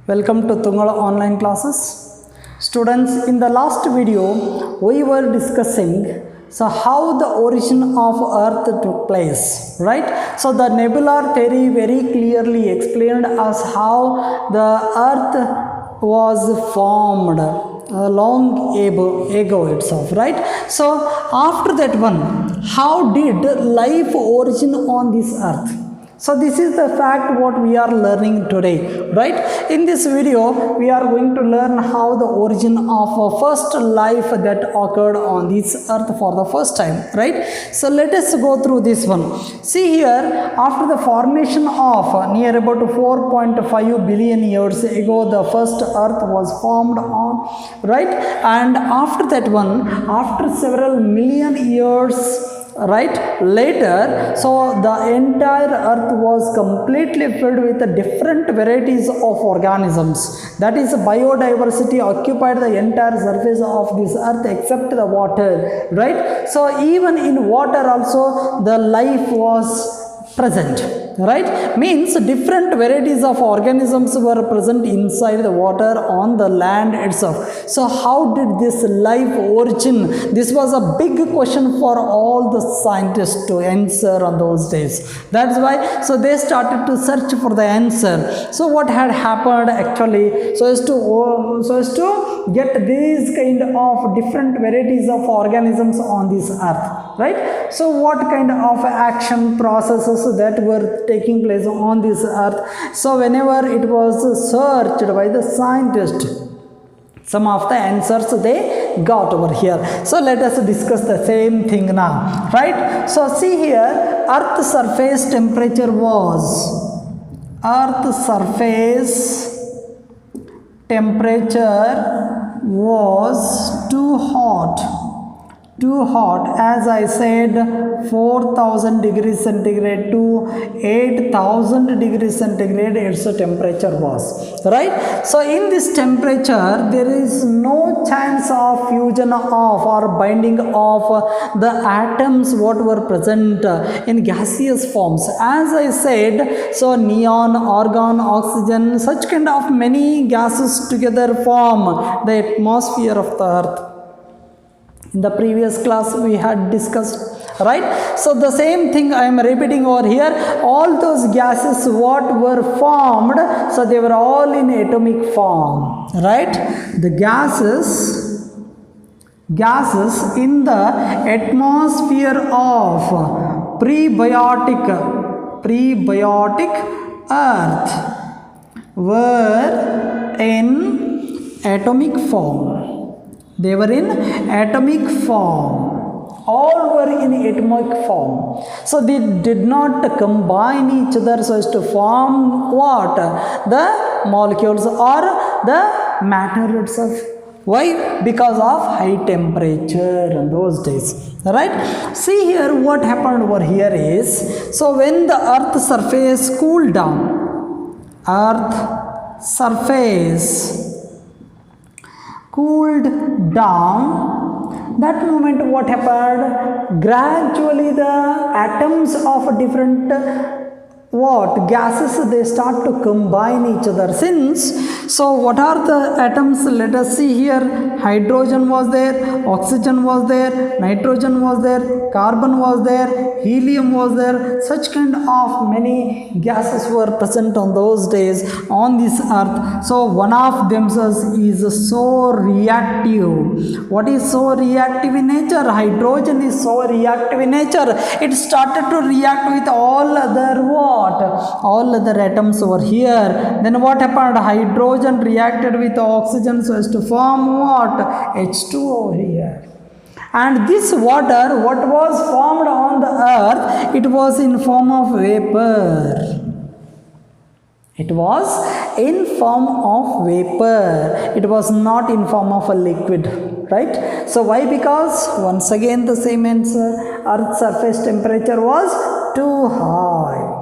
Welcome to Tungala online classes. Students, in the last video we were discussing how the origin of earth took place, right? So the nebular theory very clearly explained us how the earth was formed long ago itself, right? So after that one, how did life origin on this earth? So this is the fact what we are learning today, right? In this video we are going to learn how the origin of first life that occurred on this earth for the first time, right? So let us go through this one. See here, after the formation of near about 4.5 billion years ago, the first earth was formed on, right? And after that one, after several million years, right, later, so the entire earth was completely filled with different varieties of organisms. That is, biodiversity occupied the entire surface of this earth except the water, right? So even in water also the life was present, right? Means different varieties of organisms were present inside the water on the land itself. So how did this life origin? This was a big question for all the scientists to answer on those days. That's why so they started to search for the answer. So what had happened actually, so as to get these kind of different varieties of organisms on this earth, right? So what kind of action processes that were taking place on this earth? So whenever it was searched by the scientists, some of the answers they got over here. So let us discuss the same thing now, right? So see here, earth surface temperature was too hot, as I said, 4000 degrees centigrade to 8000 degrees centigrade its temperature was, right? So in this temperature there is no chance of fusion of or binding of the atoms what were present in gaseous forms. As I said, so neon, argon, oxygen, such kind of many gases together form the atmosphere of the earth. In the previous class we had discussed, right? So the same thing I am repeating over here. All those gases what were formed, so they were all in atomic form, right? The gases in the atmosphere of prebiotic earth were in atomic form. They were in atomic form. All were in atomic form. So they did not combine each other so as to form what? The molecules or the matter itself. Why? Because of high temperature in those days, right? See here, what happened over here is, so when the earth surface cooled down, that moment what happened? Gradually the atoms of different gases, they start to combine each other. Since, so what are the atoms? Let us see here. Hydrogen was there, oxygen was there, nitrogen was there, carbon was there, helium was there. Such kind of many gases were present on those days on this earth. So one of them is so reactive. What is so reactive in nature? Hydrogen is so reactive in nature. It started to react with all other all other atoms over here. Then what happened? Hydrogen reacted with oxygen so as to form what? H2 over here. And this water, what was formed on the earth, it was in form of vapor. It was in form of vapor. It was not in form of a liquid, right? So why? Because once again the same answer, earth's surface temperature was too high,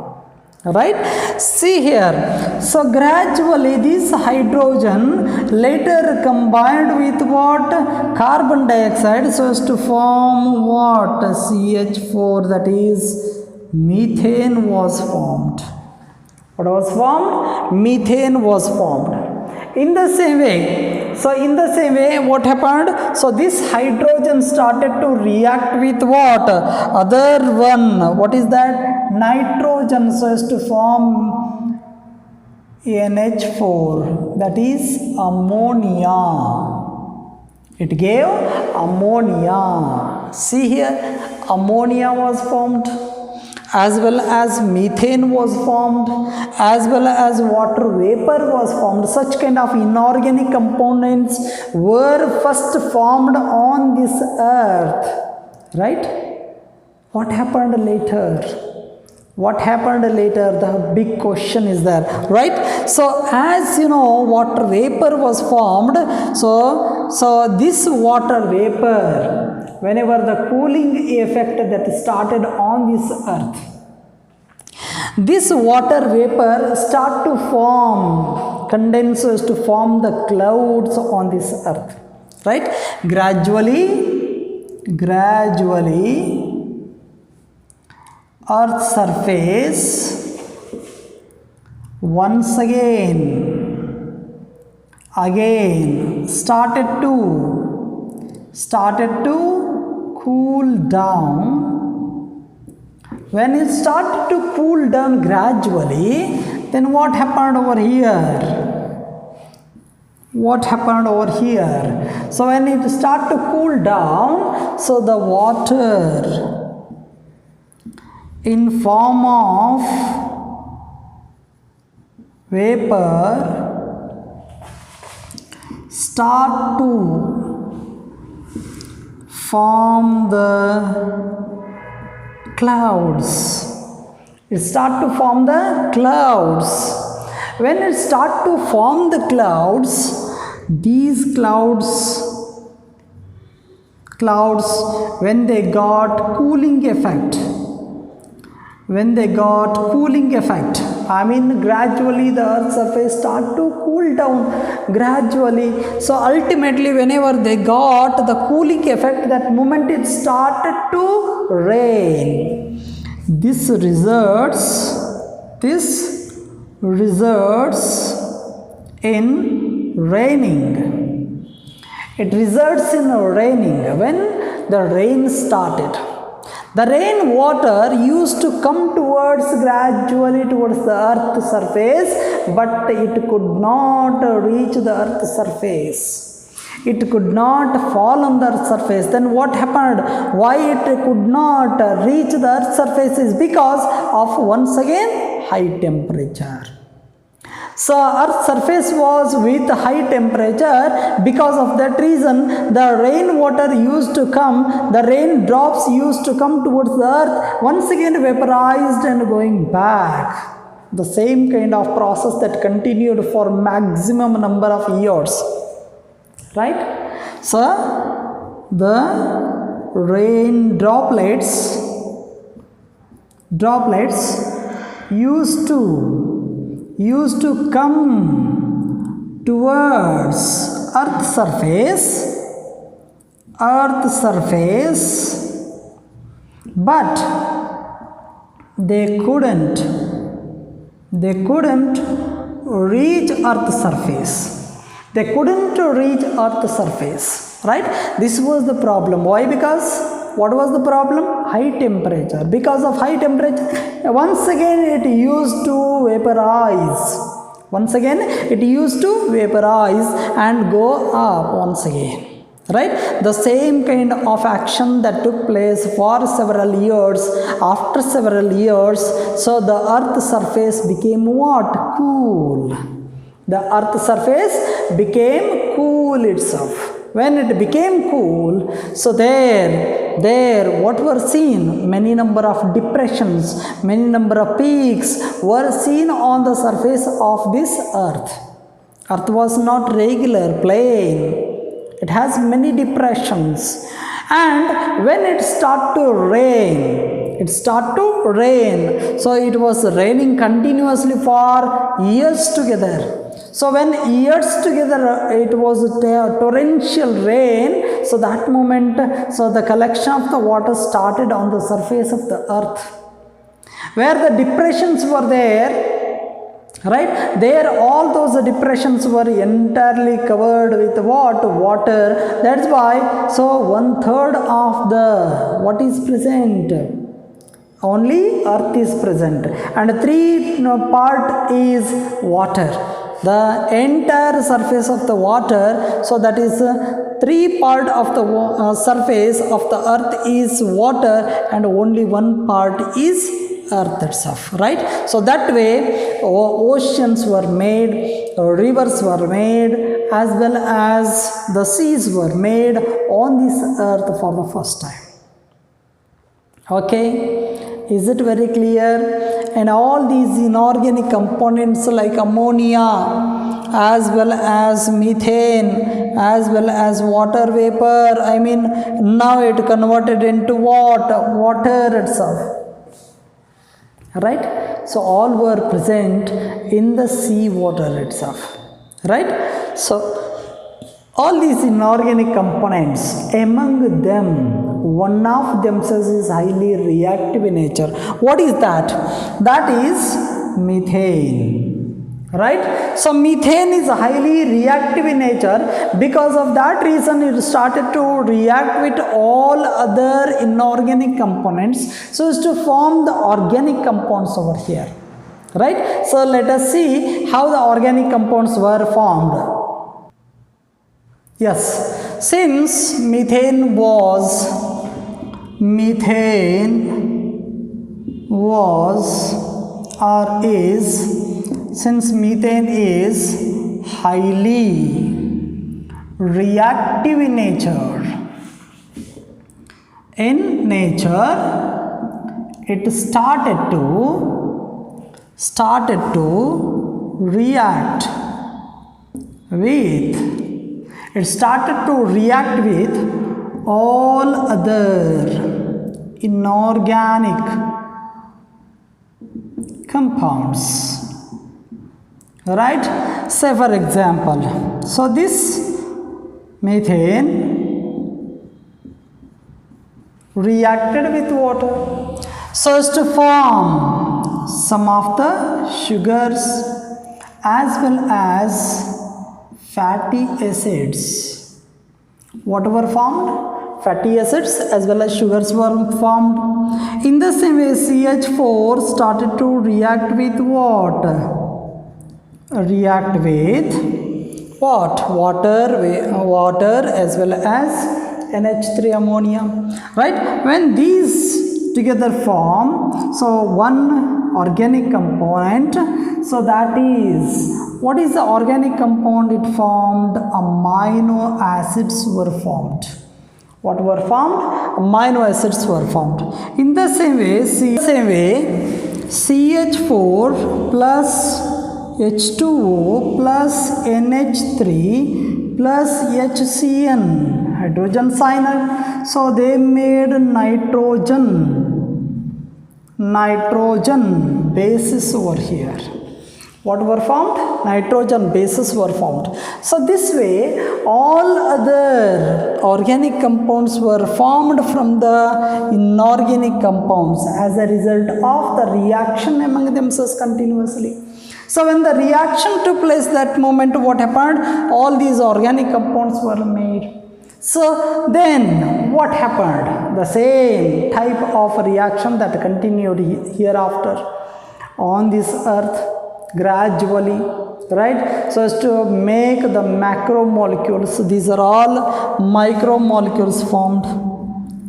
right? See here, so gradually this hydrogen later combined with what? Carbon dioxide so as to form what? CH4, that is methane was formed. What was formed? Methane was formed. In the same way, what happened? So this hydrogen started to react with what? Other one. What is that? Nitrogen, so as to form NH4. That is ammonia. It gave ammonia. See here, ammonia was formed, as well as methane was formed, as well as water vapor was formed. Such kind of inorganic components were first formed on this earth, right? What happened later? What happened later? The big question is there, right? So as you know, water vapor was formed. So this water vapor, whenever the cooling effect that started on this earth, this water vapor start to form condensers to form the clouds on this earth, right? Gradually earth surface once again started to cool down. When it started to cool down gradually, then what happened over here? So when it started to cool down, so the water in form of vapor start to form the clouds. It start to form the clouds. When it start to form the clouds, these clouds when they got cooling effect, I mean gradually the earth's surface start to cool down gradually. So ultimately whenever they got the cooling effect, that moment it started to rain. This results in raining. It results in raining when the rain started. The rain water used to come gradually towards the earth's surface, but it could not reach the earth's surface. It could not fall on the earth's surface. Then what happened? Why it could not reach the earth's surface is because of once again high temperature. So earth's surface was with high temperature. Because of that reason, the rainwater used to come, the rain drops used to come towards the earth, once again vaporized and going back. The same kind of process that continued for maximum number of years. Right? So the rain droplets used to come towards earth surface, but they couldn't reach earth surface. Right? This was the problem. Why? Because what was the problem? High temperature. Because of high temperature, once again it used to vaporize and go up once again. Right? The same kind of action that took place for several years. After several years, so the earth surface became what? Cool. The earth surface became cool itself. When it became cool, so there what were seen? Many number of depressions, many number of peaks were seen on the surface of this earth. Earth was not regular, plain. It has many depressions. And when it started to rain, so it was raining continuously for years together. So when years together it was a torrential rain, so that moment, so the collection of the water started on the surface of the earth. Where the depressions were there, right? There all those depressions were entirely covered with what? Water. That's why, so 1/3 of the what is present? Only earth is present, and 3 part is water, the entire surface of the water. So that is 3 part of the surface of the earth is water, and only 1 part is earth itself, right? So that way oceans were made, rivers were made, as well as the seas were made on this earth for the first time. Okay, is it very clear? And all these inorganic components like ammonia, as well as methane, as well as water vapor, I mean now it converted into what? Water itself, right? So all were present in the sea water itself, right? So all these inorganic components, among them one of themselves is highly reactive in nature. What is that? That is methane, right? So methane is highly reactive in nature. Because of that reason it started to react with all other inorganic components so as to form the organic compounds over here, right? So let us see how the organic compounds were formed. Yes, since methane was or is, since methane is highly reactive in nature, it started to react with all other inorganic compounds, right? Say for example, so this methane reacted with water so as to form some of the sugars as well as fatty acids. What were formed? Fatty acids as well as sugars were formed. In the same way, CH4 started to react with what? React with what? Water as well as NH3 ammonia, right? When these together form, so one organic component, so that is, what is the organic compound it formed? Amino acids were formed. What were formed? Amino acids were formed. In the same way, CH4 plus H2O plus NH3 plus HCN, hydrogen cyanide. So they made nitrogen bases over here. What were formed? Nitrogen bases were formed. So this way all other organic compounds were formed from the inorganic compounds as a result of the reaction among themselves continuously. So when the reaction took place, that moment what happened? All these organic compounds were made. So then what happened? The same type of reaction that continued hereafter on this earth gradually, right? So as to make the macromolecules. These are all micromolecules formed.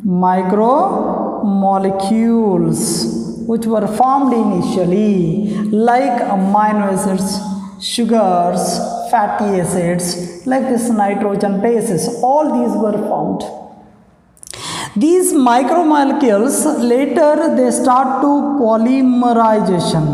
Micromolecules which were formed initially, like amino acids, sugars, fatty acids, like this nitrogen bases. All these were formed. These micromolecules later they start to polymerization.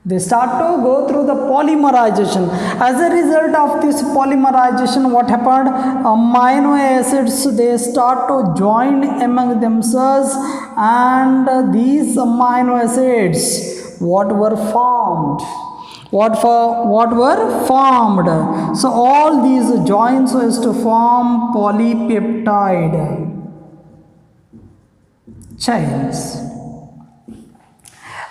They start to go through the polymerization. As a result of this polymerization, what happened? Amino acids, they start to join among themselves, and these amino acids, what were formed? What were formed? So all these join so as to form polypeptide chains.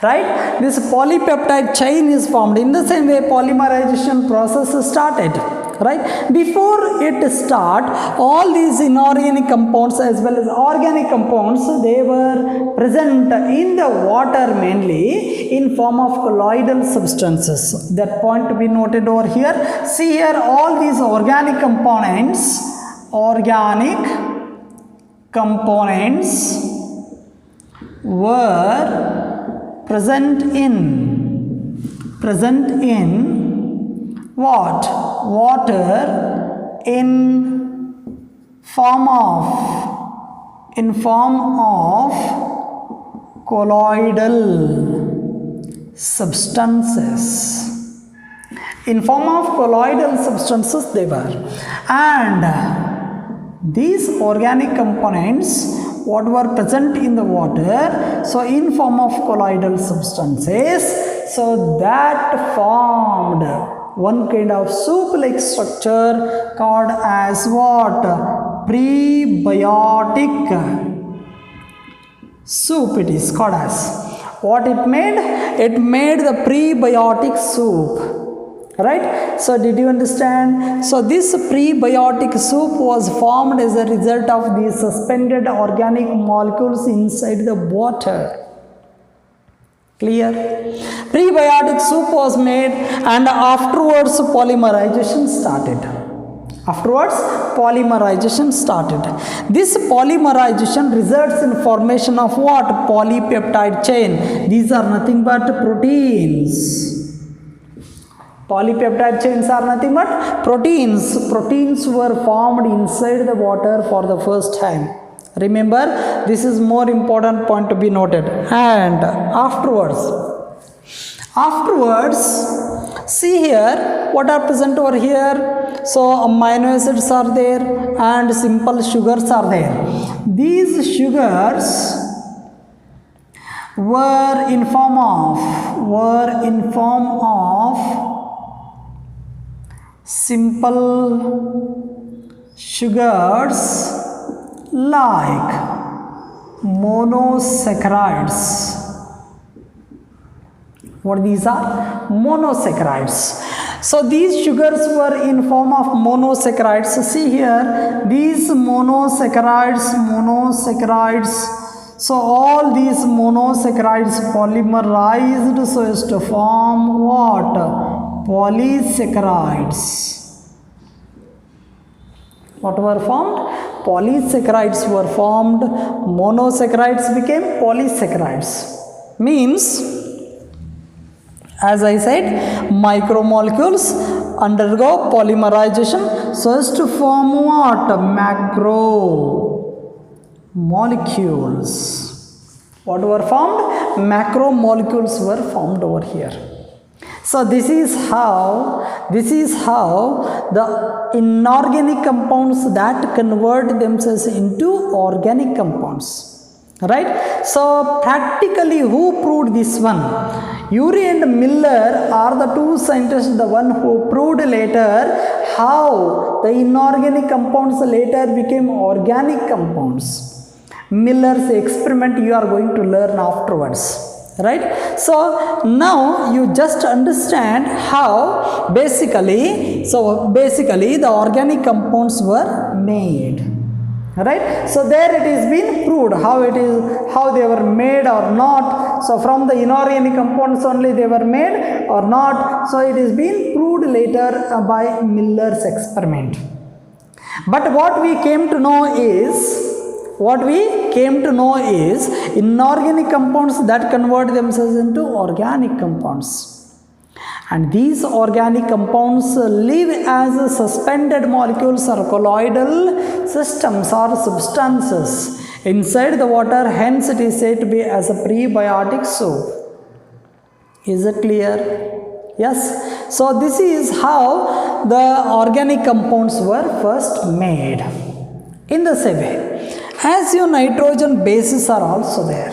right? This polypeptide chain is formed. In the same way, polymerization process started, right? Before it start, all these inorganic compounds as well as organic compounds, they were present in the water mainly in form of colloidal substances. That point to be noted over here. See here, all these organic components were present in what? Water in form of colloidal substances. In form of colloidal substances they were. And these organic components what were present in the water, so in form of colloidal substances, so that formed one kind of soup-like structure called as what? Prebiotic soup it is called as. What it made? It made the prebiotic soup. Right? So did you understand? So this prebiotic soup was formed as a result of these suspended organic molecules inside the water. Clear? Prebiotic soup was made and afterwards polymerization started. This polymerization results in formation of what? Polypeptide chain. These are nothing but proteins. Polypeptide chains are nothing but proteins. Proteins were formed inside the water for the first time. Remember, this is more important point to be noted. And afterwards, see here, what are present over here? So, amino acids are there and simple sugars are there. These sugars were in form of simple sugars like monosaccharides. What these are? Monosaccharides. So these sugars were in form of monosaccharides. So see here, these monosaccharides. So all these monosaccharides polymerized so as to form what? Polysaccharides. What were formed? Polysaccharides were formed. Monosaccharides became polysaccharides. Means, as I said, micromolecules undergo polymerization so as to form what? Macromolecules. What were formed? Macromolecules were formed over here. So this is how the inorganic compounds that convert themselves into organic compounds. Right? So practically who proved this one? Urey and Miller are the two scientists, the one who proved later how the inorganic compounds later became organic compounds. Miller's experiment you are going to learn afterwards. Right? So now you just understand how basically the organic compounds were made. Right? So there it is been proved how they were made or not. So from the inorganic compounds only they were made or not. So it is been proved later by Miller's experiment. But what we came to know is inorganic compounds that convert themselves into organic compounds. And these organic compounds live as suspended molecules or colloidal systems or substances inside the water. Hence it is said to be as a prebiotic soup. Is it clear? Yes. So this is how the organic compounds were first made. In the same way, as your nitrogen bases are also there.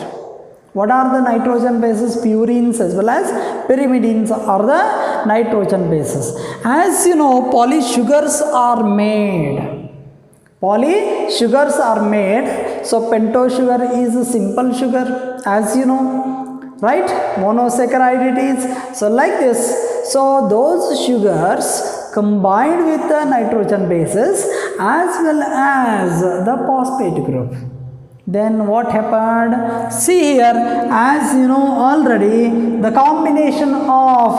What are the nitrogen bases? Purines as well as pyrimidines are the nitrogen bases. As you know, polysugars are made. So pentose sugar is a simple sugar, as you know. right? Monosaccharide it is. So like this, so those sugars combined with the nitrogen bases as well as the phosphate group. Then what happened? See here, as you know already, the combination of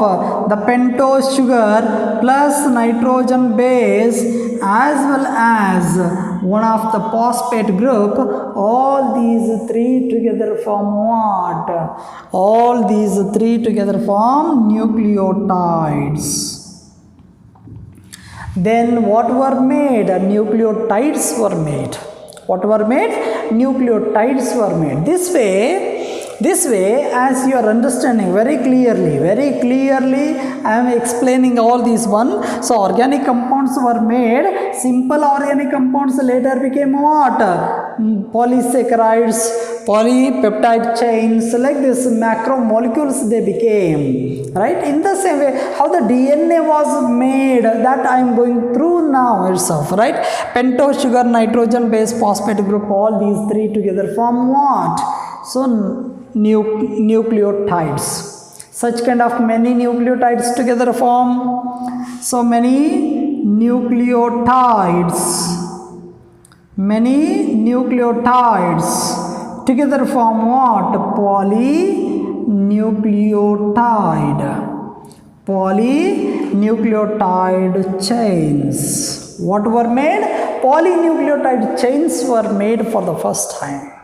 the pentose sugar plus nitrogen base as well as one of the phosphate group, all these three together form what? All these three together form nucleotides. Then what were made? Nucleotides were made. What were made? Nucleotides were made. This way, as you are understanding very clearly, I am explaining all these one. So organic compounds were made. Simple organic compounds later became what? Polysaccharides, polypeptide chains, like this macromolecules they became, right? In the same way, how the DNA was made, that I am going through now itself, right? Pentose sugar, nitrogen base, phosphate group, all these three together form what? So nucleotides. Such kind of many nucleotides together form. So many nucleotides. Many nucleotides together form what? Polynucleotide chains. What were made? Polynucleotide chains were made for the first time.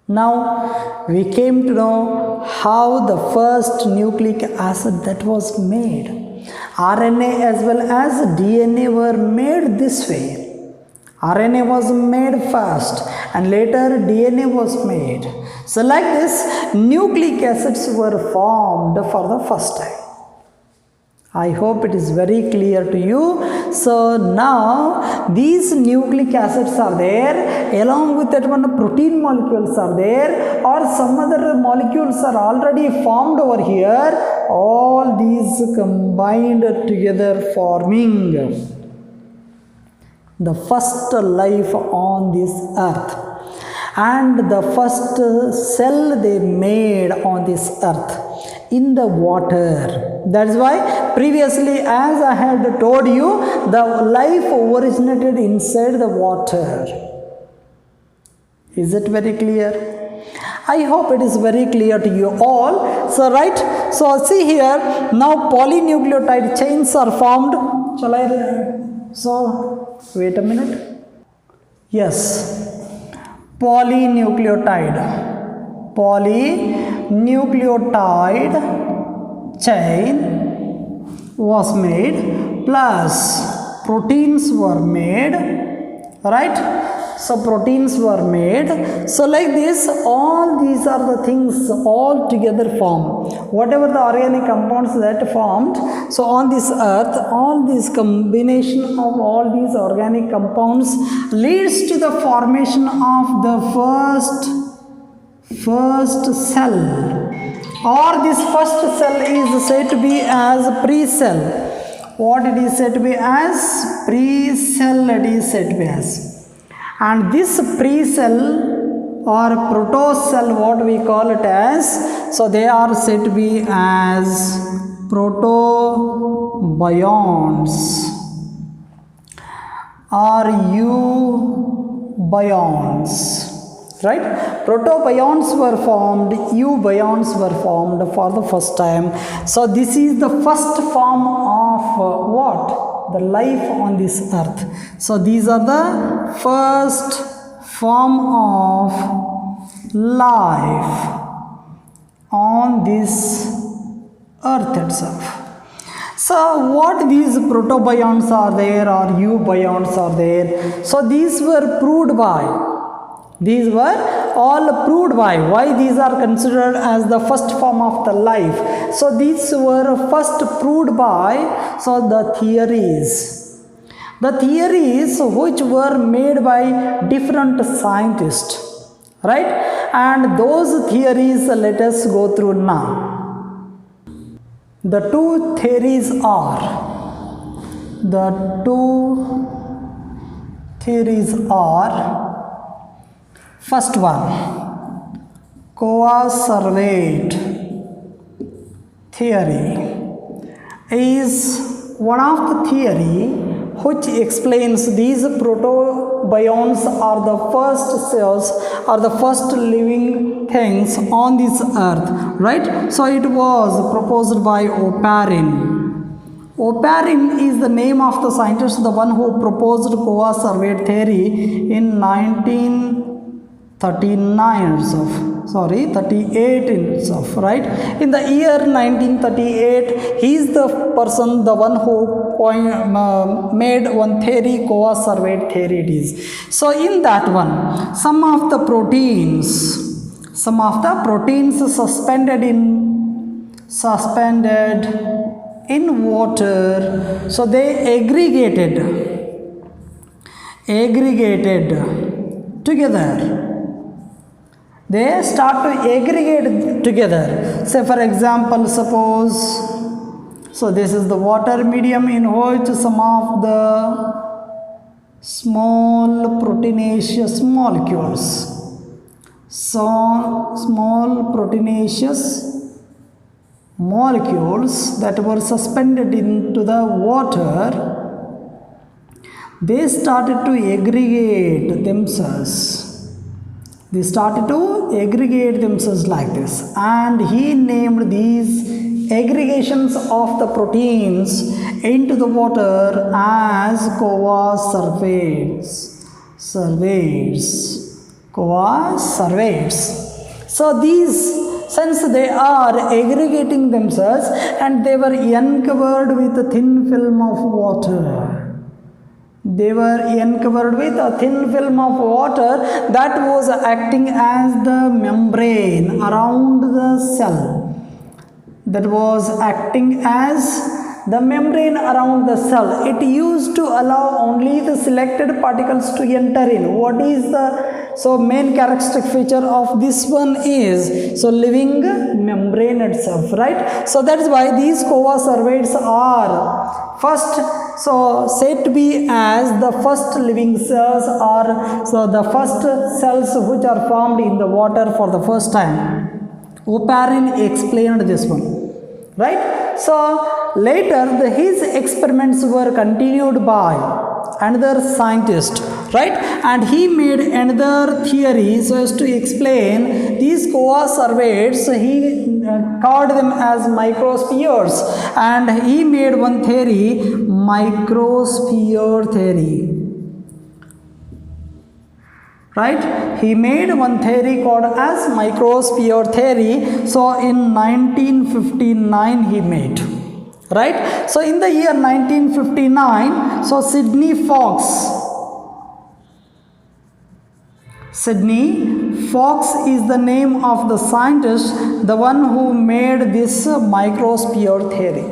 Now we came to know how the first nucleic acid that was made. RNA as well as DNA were made this way. RNA was made first and later DNA was made. So like this, nucleic acids were formed for the first time. I hope it is very clear to you. So now these nucleic acids are there, along with that one protein molecules are there, or some other molecules are already formed over here. All these combined together forming the first life on this earth and the first cell they made on this earth in the water. That's why previously, as I had told you, the life originated inside the water. Is it very clear? I hope it is very clear to you all. So right, so see here, now polynucleotide chains are formed. Shall I? So wait a minute. Yes, polynucleotide chain was made, plus proteins were made, right? So proteins were made. So like this, all these are the things all together form. Whatever the organic compounds that formed, so on this earth, all this combination of all these organic compounds leads to the formation of the first cell, or this first cell is said to be as pre-cell. What it is said to be as? Pre-cell it is said to be as. And this pre-cell or protocell, what we call it as, so they are said to be as protobionts or eubionts. Right? Protobionts were formed, eubionts were formed for the first time. So this is the first form of what? The life on this earth. So these are the first form of life on this earth itself. So what these protobionts are there or eubionts are there? So these were proved by. These were all proved by. Why these are considered as the first form of the life? So these were first proved by, so the theories. The theories which were made by different scientists, right? And those theories let us go through now. The two theories are, first one, coacervate theory is one of the theory which explains these protobionts are the first cells or the first living things on this earth, right? So it was proposed by Oparin. Oparin is the name of the scientist, the one who proposed coacervate theory in 1939 38 itself, right? In the year 1938, he is the person, the one who made one theory, coacervate theory it is. So in that one, some of the proteins suspended in water, so they aggregated together. They start to aggregate together. Say for example, suppose, so this is the water medium in which some of the small proteinaceous molecules, that were suspended into the water, they started to aggregate themselves. Like this, and he named these aggregations of the proteins into the water as coacervates. So these, since they are aggregating themselves and they were uncovered with a thin film of water. They were uncovered with a thin film of water that was acting as the membrane around the cell. It used to allow only the selected particles to enter in. What is the main characteristic feature of this one is living membrane itself, right? So that is why these coacervates are first said to be as the first living cells, or the first cells which are formed in the water for the first time. Oparin explained this one, right? So later his experiments were continued by another scientist, right? And he made another theory so as to explain these coacervates. He called them as microspheres, and he made one theory, microsphere theory, right? He made one theory called as microsphere theory. So in 1959 he made, right? So in the year 1959, Sidney Fox is the name of the scientist, the one who made this microsphere theory.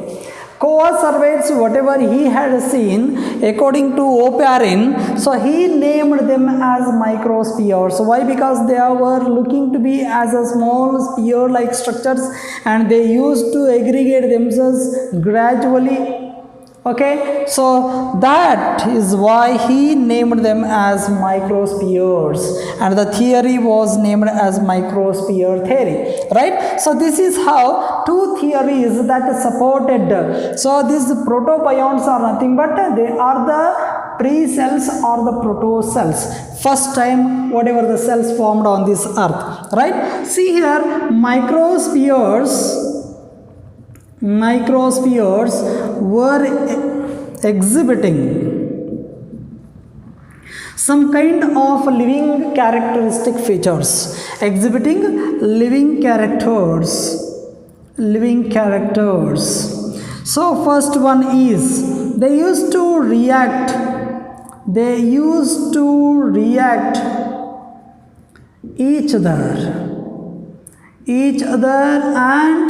Coacervates, whatever he had seen, according to Oparin, he named them as microspheres. Why? Because they were looking to be as a small sphere-like structures, and they used to aggregate themselves gradually. Okay, so that is why he named them as microspheres, and the theory was named as microsphere theory, right? So this is how two theories that supported. So these protobionts are nothing but they are the pre-cells or the proto-cells, first time whatever the cells formed on this earth, right? See here, microspheres were exhibiting some kind of living characteristic features, living characters. So first one is they used to react each other and